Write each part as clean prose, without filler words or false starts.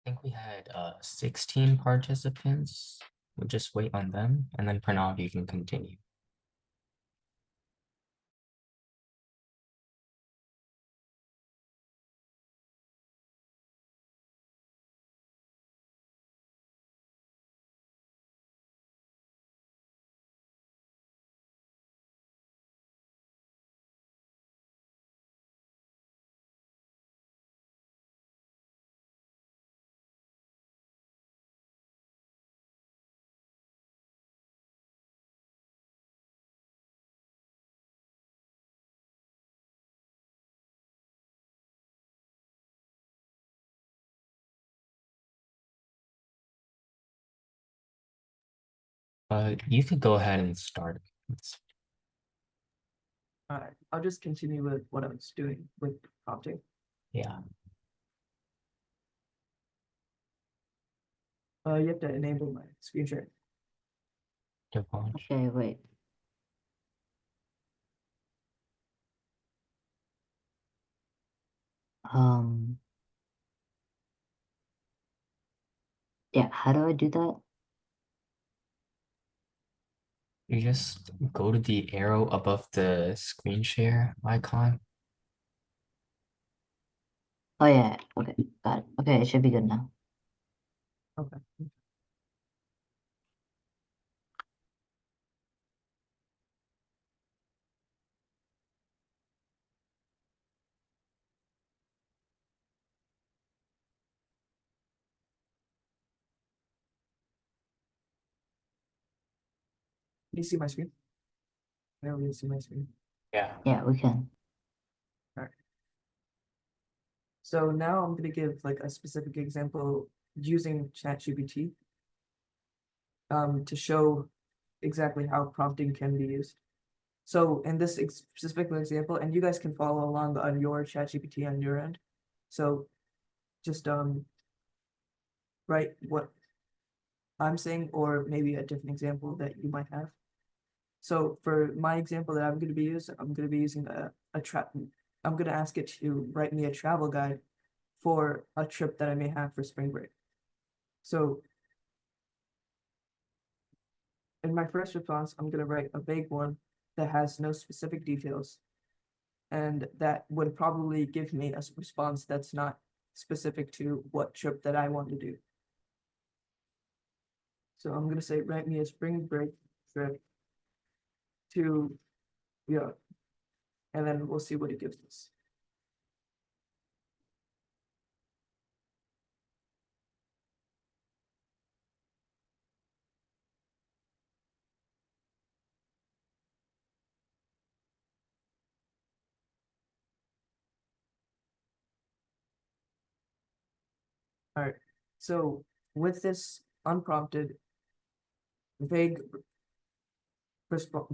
think we had 16 participants. We'll just wait on them, and then Pranav, you can continue. You could go ahead and start. All right, I'll just continue with what I was doing with prompting. Yeah. You have to enable my screen share. Okay, wait. Yeah, how do I do that? You just go to the arrow above the screen share icon. Oh yeah, okay, got it. Okay, it should be good now. Okay. Can you see my screen? Now you see my screen. Yeah. Yeah, we can. All right. So now I'm gonna give like a specific example using ChatGPT to show exactly how prompting can be used. So in this specific example, and you guys can follow along on your ChatGPT on your end. So just write what I'm saying, or maybe a different example that you might have. So for my example that I'm going to be using, I'm going to be using a trap. I'm going to ask it to write me a travel guide for a trip that I may have for spring break. So in my first response, I'm going to write a vague one that has no specific details, and that would probably give me a response that's not specific to what trip that I want to do. So I'm going to say, write me a spring break trip to Europe, and then we'll see what it gives us. All right, so with this unprompted, vague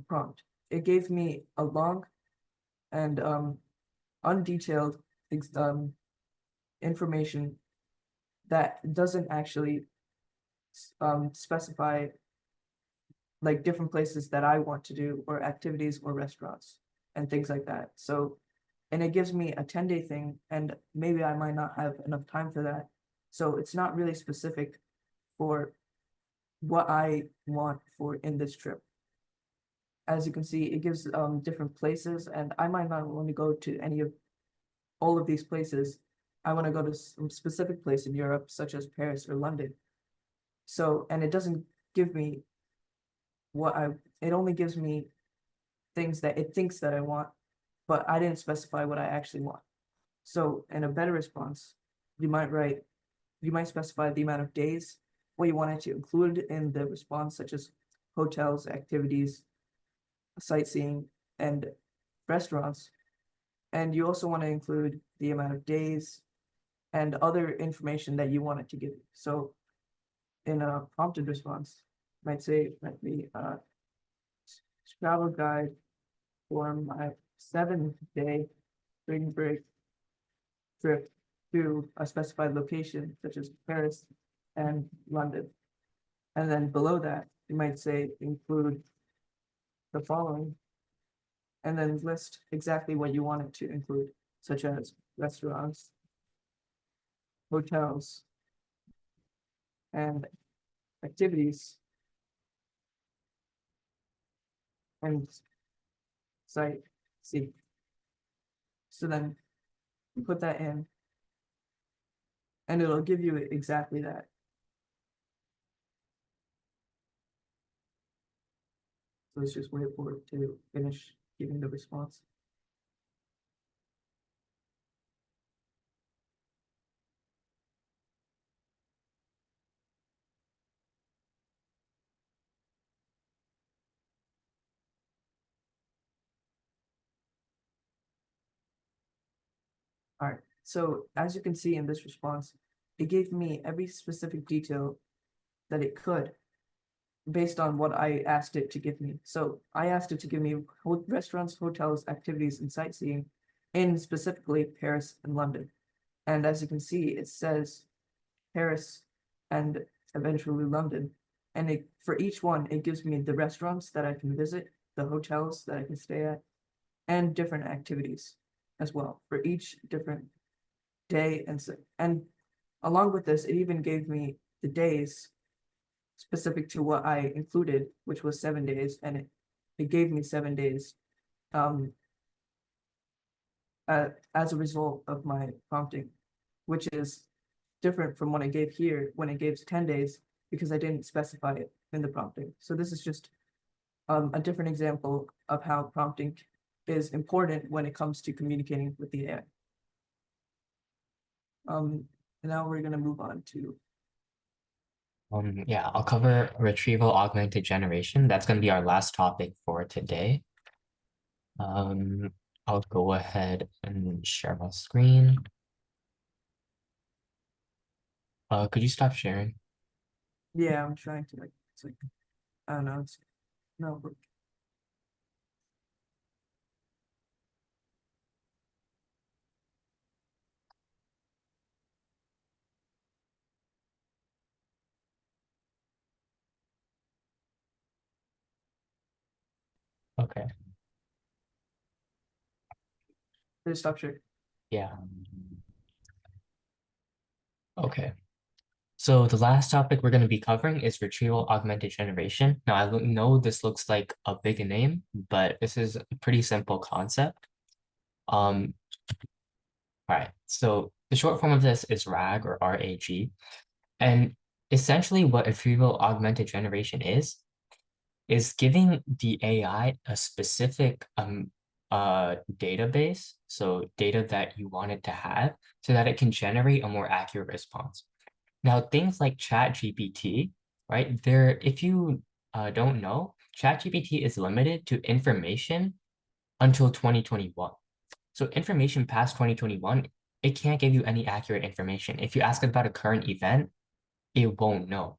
prompt, it gave me a long and undetailed information that doesn't actually specify like different places that I want to do, or activities or restaurants and things like that. So, and it gives me a 10-day thing, and maybe I might not have enough time for that. So it's not really specific for what I want for in this trip. As you can see, it gives different places, and I might not want to go to any of all of these places. I want to go to some specific place in Europe, such as Paris or London. So, and it doesn't give me what it only gives me things that it thinks that I want, but I didn't specify what I actually want. So in a better response, you might specify the amount of days, what you wanted to include in the response, such as hotels, activities, sightseeing, and restaurants. And you also want to include the amount of days and other information that you want it to give you. So in a prompted response, might say, let me travel guide for my 7-day spring break trip to a specified location, such as Paris and London. And then below that, you might say include the following, and then list exactly what you want it to include, such as restaurants, hotels, and activities and site C. So then you put that in and it'll give you exactly that. So let's just wait for it to finish giving the response. All right, so as you can see in this response, it gave me every specific detail that it could based on what I asked it to give me. So I asked it to give me restaurants, hotels, activities, and sightseeing in specifically Paris and London. And as you can see, it says Paris and eventually London. And for each one, it gives me the restaurants that I can visit, the hotels that I can stay at, and different activities as well for each different day. And along with this, it even gave me the days specific to what I included, which was 7 days, and it gave me 7 days as a result of my prompting, which is different from what I gave here when it gives 10 days because I didn't specify it in the prompting. So this is just a different example of how prompting is important when it comes to communicating with the AI. Now we're gonna move on to Yeah, I'll cover retrieval augmented generation. That's going to be our last topic for today. I'll go ahead and share my screen. Could you stop sharing? yeah, I'm trying to it's like I don't know, it's no Okay. Just stop sharing. Yeah. Okay. So the last topic we're going to be covering is retrieval augmented generation. Now, I know this looks like a big name, but this is a pretty simple concept. All right. So the short form of this is RAG or RAG. And essentially what retrieval augmented generation is giving the AI a specific database, so data that you want it to have, so that it can generate a more accurate response. Now, things like ChatGPT, right? If you don't know, ChatGPT is limited to information until 2021. So information past 2021, it can't give you any accurate information. If you ask it about a current event, it won't know.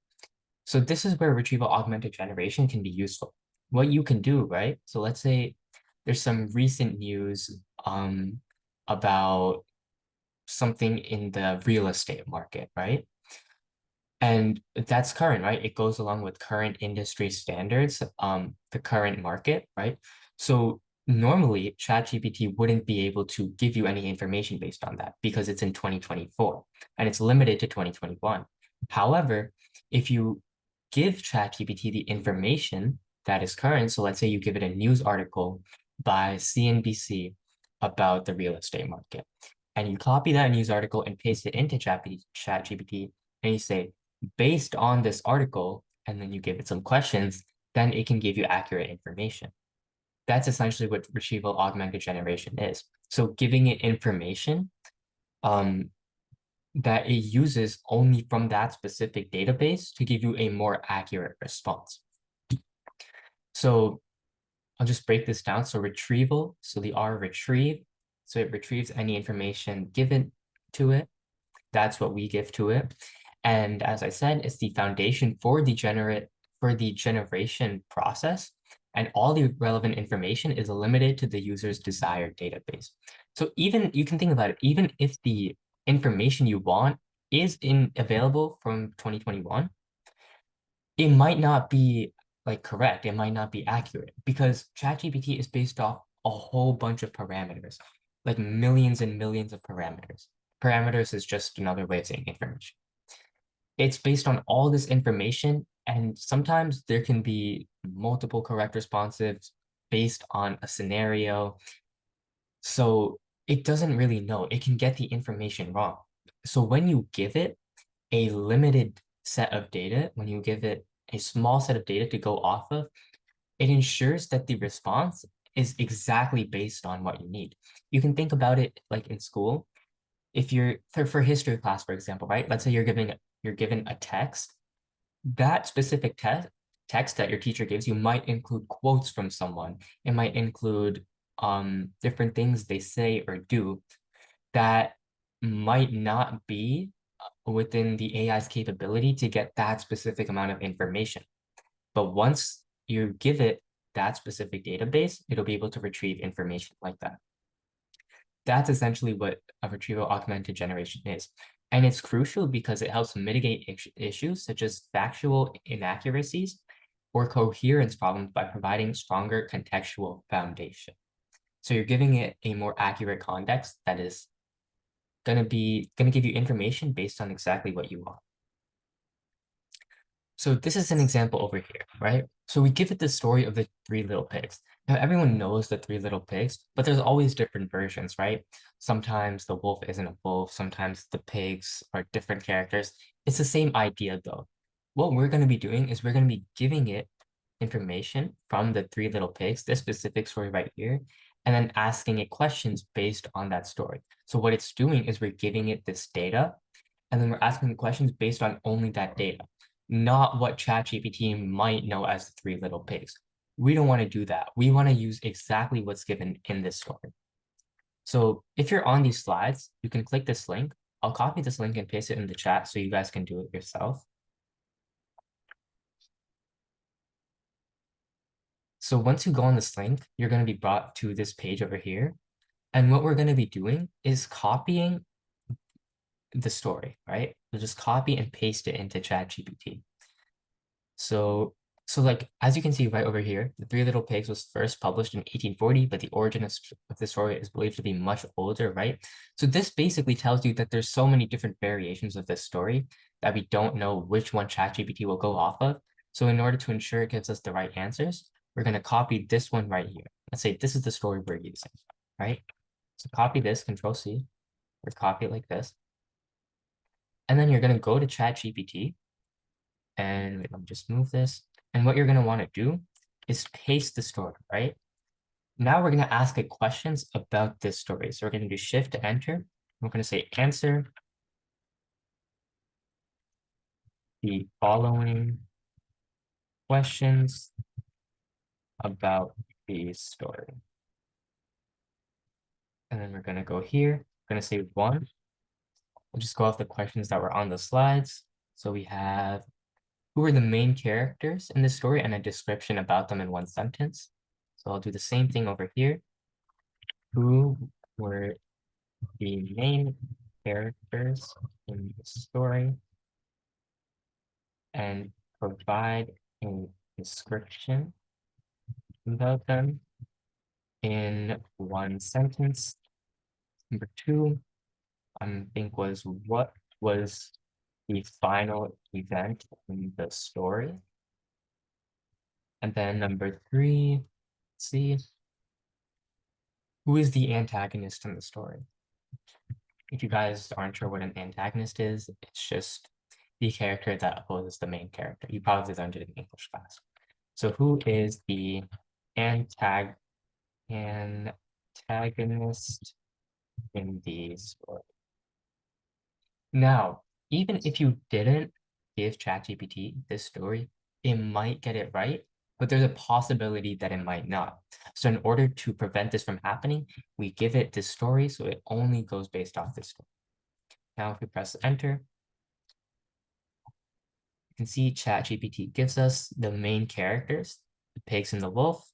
So this is where retrieval augmented generation can be useful. What you can do, right? So let's say there's some recent news about something in the real estate market, right? And that's current, right? It goes along with current industry standards, the current market, right? So normally ChatGPT wouldn't be able to give you any information based on that because it's in 2024 and it's limited to 2021. However, if you give ChatGPT the information that is current, so let's say you give it a news article by CNBC about the real estate market, and you copy that news article and paste it into ChatGPT, and you say, based on this article, and then you give it some questions, then it can give you accurate information. That's essentially what retrieval augmented generation is. So giving it information that it uses only from that specific database to give you a more accurate response. So I'll just break this down. So retrieval, so the R retrieve, so it retrieves any information given to it. That's what we give to it. And as I said, it's the foundation for the generation process. And all the relevant information is limited to the user's desired database. So even you can think about it, even if the information you want is available from 2021, it might not be like correct. It might not be accurate because ChatGPT is based off a whole bunch of parameters, like millions and millions of parameters. Parameters is just another way of saying information. it's based on all this information, and sometimes there can be multiple correct responses based on a scenario. So it doesn't really know. It can get the information wrong. So when you give it a limited set of data, when you give it a small set of data to go off of, it ensures that the response is exactly based on what you need. You can think about it like in school. If you're for history class, for example, right? Let's say you're given a text. That specific text that your teacher gives you might include quotes from someone. It might include different things they say or do that might not be within the AI's capability to get that specific amount of information. But once you give it that specific database, it'll be able to retrieve information like that. That's essentially what a retrieval augmented generation is. And it's crucial because it helps mitigate issues such as factual inaccuracies or coherence problems by providing stronger contextual foundation. So you're giving it a more accurate context that is going to give you information based on exactly what you want. So this is an example over here, right? So we give it the story of the three little pigs. Now everyone knows the three little pigs, but there's always different versions, right? Sometimes the wolf isn't a wolf, sometimes the pigs are different characters. It's the same idea though. What we're going to be doing is we're going to be giving it information from the three little pigs, this specific story right here, and then asking it questions based on that story. So what it's doing is we're giving it this data, and then we're asking the questions based on only that data, not what ChatGPT might know as the three little pigs. We don't want to do that. We want to use exactly what's given in this story. So if you're on these slides, you can click this link. I'll copy this link and paste it in the chat so you guys can do it yourself. So once you go on this link, you're going to be brought to this page over here. And what we're going to be doing is copying the story, right? We'll just copy and paste it into ChatGPT. So like, as you can see right over here, The Three Little Pigs was first published in 1840, but the origin of the story is believed to be much older, right? So this basically tells you that there's so many different variations of this story that we don't know which one ChatGPT will go off of. So in order to ensure it gives us the right answers, we're going to copy this one right here. Let's say this is the story we're using, right? So copy this, Control C, or copy it like this. And then you're going to go to ChatGPT, and let me just move this. And what you're going to want to do is paste the story, right? Now we're going to ask it questions about this story. So we're going to do Shift to enter. We're going to say answer the following questions about the story. And then we're going to go here. We're going to say 1. We'll just go off the questions that were on the slides. So we have, who are the main characters in this story, and a description about them in 1 sentence. So I'll do the same thing over here. Who were the main characters in the story, and provide a description about them in 1 sentence. Number 2, I think was, what was the final event in the story? And then number 3, let's see, who is the antagonist in the story? If you guys aren't sure what an antagonist is, it's just the character that opposes the main character. You probably learned it in English class. So who is the antagonist in the story? Now, even if you didn't give ChatGPT this story, it might get it right, but there's a possibility that it might not. So in order to prevent this from happening, we give it this story, so it only goes based off this story. Now, if we press enter, you can see ChatGPT gives us the main characters, the pigs and the wolf.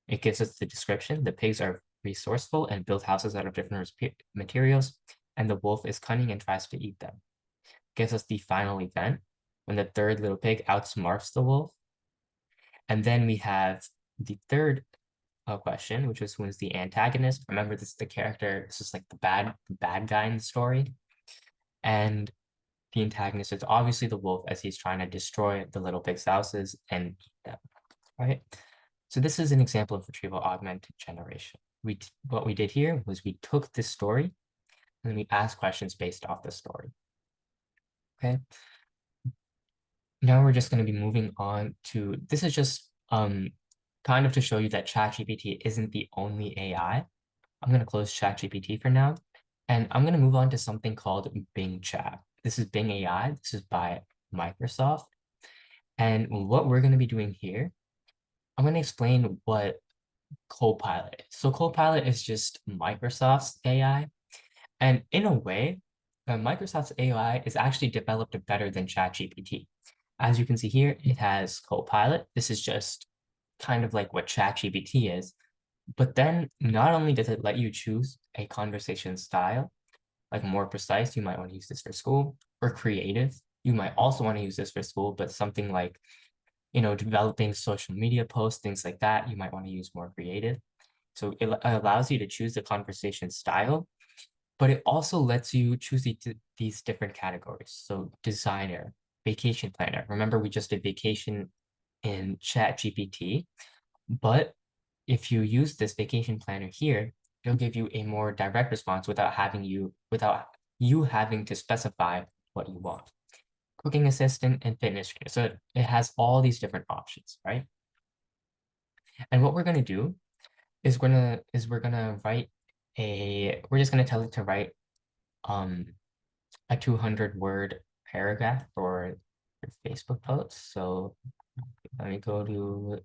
It gives us the description. The pigs are resourceful and build houses out of different materials, and the wolf is cunning and tries to eat them. It gives us the final event, when the third little pig outsmarts the wolf. And then we have the third question, which was, who is the antagonist? Remember, this is the character, this is like the bad guy in the story. And the antagonist is obviously the wolf as he's trying to destroy the little pig's houses and eat them, right? So this is an example of retrieval augmented generation. What we did here was we took this story and then we asked questions based off the story. Okay. Now we're just going to be moving on to, this is just kind of to show you that ChatGPT isn't the only AI. I'm going to close ChatGPT for now, and I'm going to move on to something called Bing Chat. This is Bing AI. This is by Microsoft. And what we're going to be doing here, I'm going to explain what Copilot is. So Copilot is just Microsoft's AI. And in a way, Microsoft's AI is actually developed better than ChatGPT. As you can see here, it has Copilot. This is just kind of like what ChatGPT is. But then not only does it let you choose a conversation style, like more precise, you might want to use this for school, or creative. You might also want to use this for school, but something like, developing social media posts, things like that, you might want to use more creative. So it allows you to choose the conversation style, but it also lets you choose these different categories. So designer, vacation planner. Remember, we just did vacation in ChatGPT, but if you use this vacation planner here, it'll give you a more direct response without you having to specify what you want. Cooking assistant and fitness trainer. So it has all these different options, right? And what we're gonna do is we're gonna write we're just gonna tell it to write a 200-word paragraph for your Facebook post. So let me go to,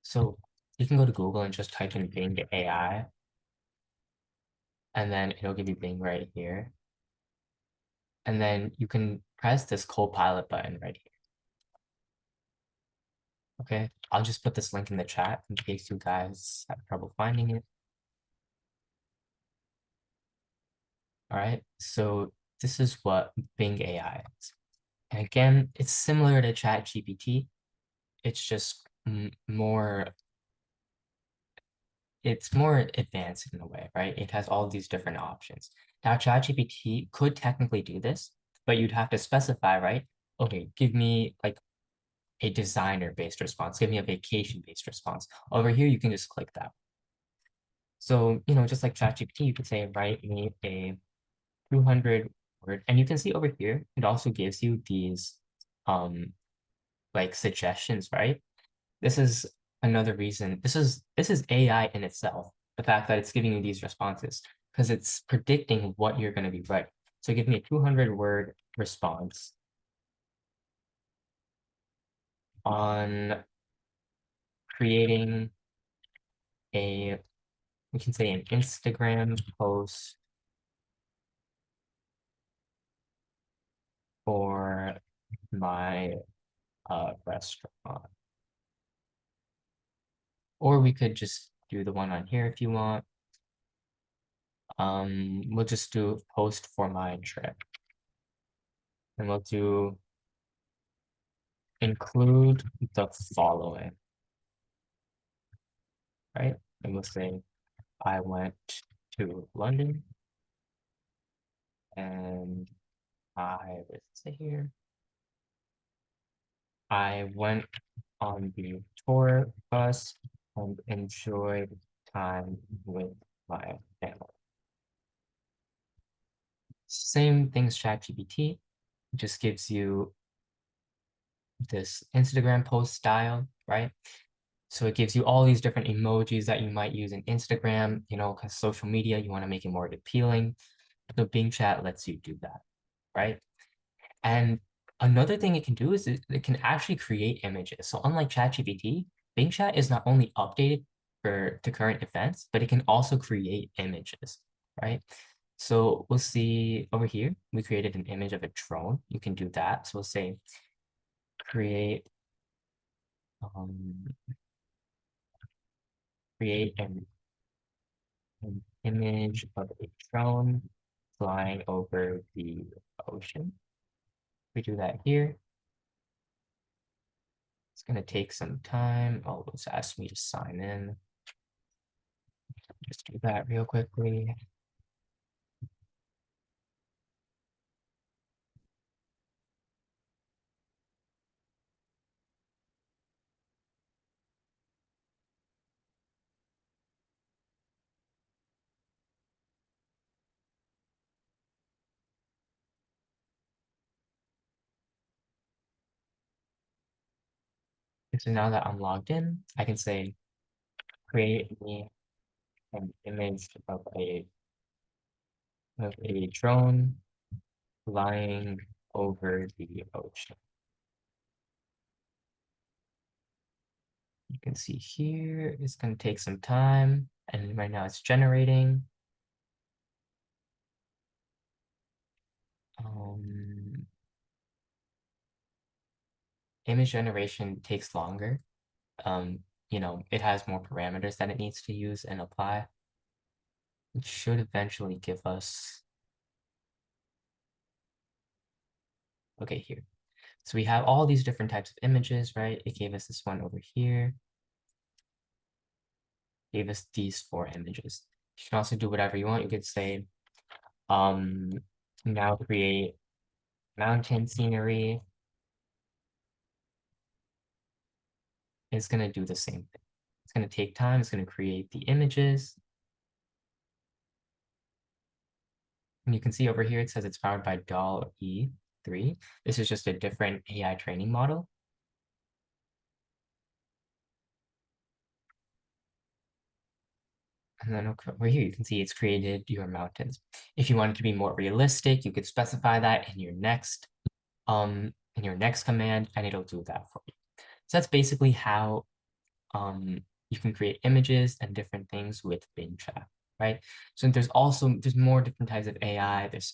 so you can go to Google and just type in Bing AI, and then it'll give you Bing right here. And then you can press this Copilot button right here. Okay, I'll just put this link in the chat in case you guys have trouble finding it. All right, so this is what Bing AI is. And again, it's similar to ChatGPT. It's just more advanced in a way, right? It has all these different options. Now, ChatGPT could technically do this, but you'd have to specify, right? Okay, give me like a designer-based response. Give me a vacation-based response. Over here, you can just click that. So, just like ChatGPT, you could say, write me a 200-word, and you can see over here, it also gives you these like suggestions, right? This is another reason. This is AI in itself, the fact that it's giving you these responses, because it's predicting what you're going to be writing. So give me a 200-word response on creating we can say an Instagram post for my restaurant. Or we could just do the one on here if you want. We'll just do post for my trip. And we'll do include the following, right? And we'll say, I went to London and let's say here, I went on the tour bus and enjoyed time with my family. Same things ChatGPT, just gives you this Instagram post style, right? So it gives you all these different emojis that you might use in Instagram, because social media, you want to make it more appealing. The Bing Chat lets you do that, right? And another thing it can do is it can actually create images. So unlike ChatGPT, Bing Chat is not only updated to current events, but it can also create images, right? So we'll see over here, we created an image of a drone. You can do that. So we'll say create an image of a drone flying over the ocean. We do that here. It's going to take some time. Oh, it's asked me to sign in. Just do that real quickly. So now that I'm logged in, I can say, create me an image of a drone flying over the ocean. You can see here, it's going to take some time, and right now it's generating. Image generation takes longer. It has more parameters that it needs to use and apply. It should eventually give us, okay, here. So we have all these different types of images, right? It gave us this one over here. Gave us these 4 images. You can also do whatever you want. You could say, now create mountain scenery. It's going to do the same thing. It's going to take time. It's going to create the images. And you can see over here, it says it's powered by DALL-E 3. This is just a different AI training model. And then over here, you can see it's created your mountains. If you want it to be more realistic, you could specify that in your next command, and it'll do that for you. So that's basically how you can create images and different things with Bing Chat, right? So there's more different types of AI. There's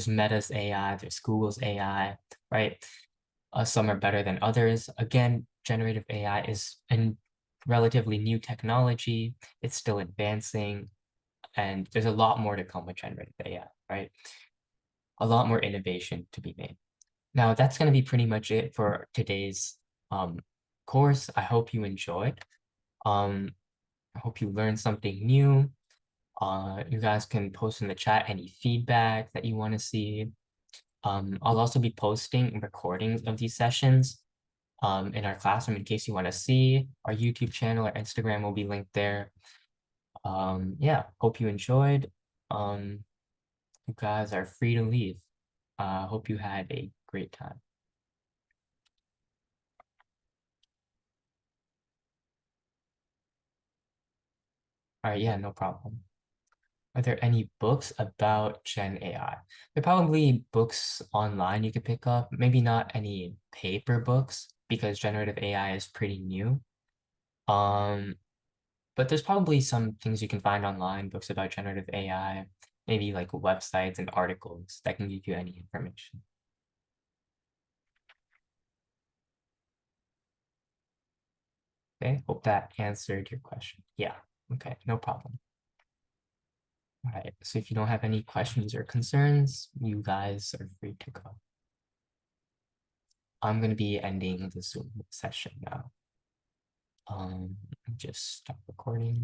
Meta's AI, there's Google's AI, right? Some are better than others. Again, generative AI is a relatively new technology. It's still advancing, and there's a lot more to come with generative AI, right? A lot more innovation to be made. Now, that's going to be pretty much it for today's course. I hope you enjoyed. I hope you learned something new. You guys can post in the chat any feedback that you want to see. I'll also be posting recordings of these sessions in our classroom in case you want to see. Our YouTube channel or Instagram will be linked there. Yeah, hope you enjoyed. You guys are free to leave. Hope you had a great time. All right, yeah, no problem. Are there any books about Gen AI? There are probably books online you could pick up, maybe not any paper books because generative AI is pretty new. But there's probably some things you can find online, books about generative AI, maybe like websites and articles that can give you any information. Okay, hope that answered your question. Yeah, okay, no problem. All right, so if you don't have any questions or concerns, you guys are free to go. I'm going to be ending the Zoom session now. Just stop recording.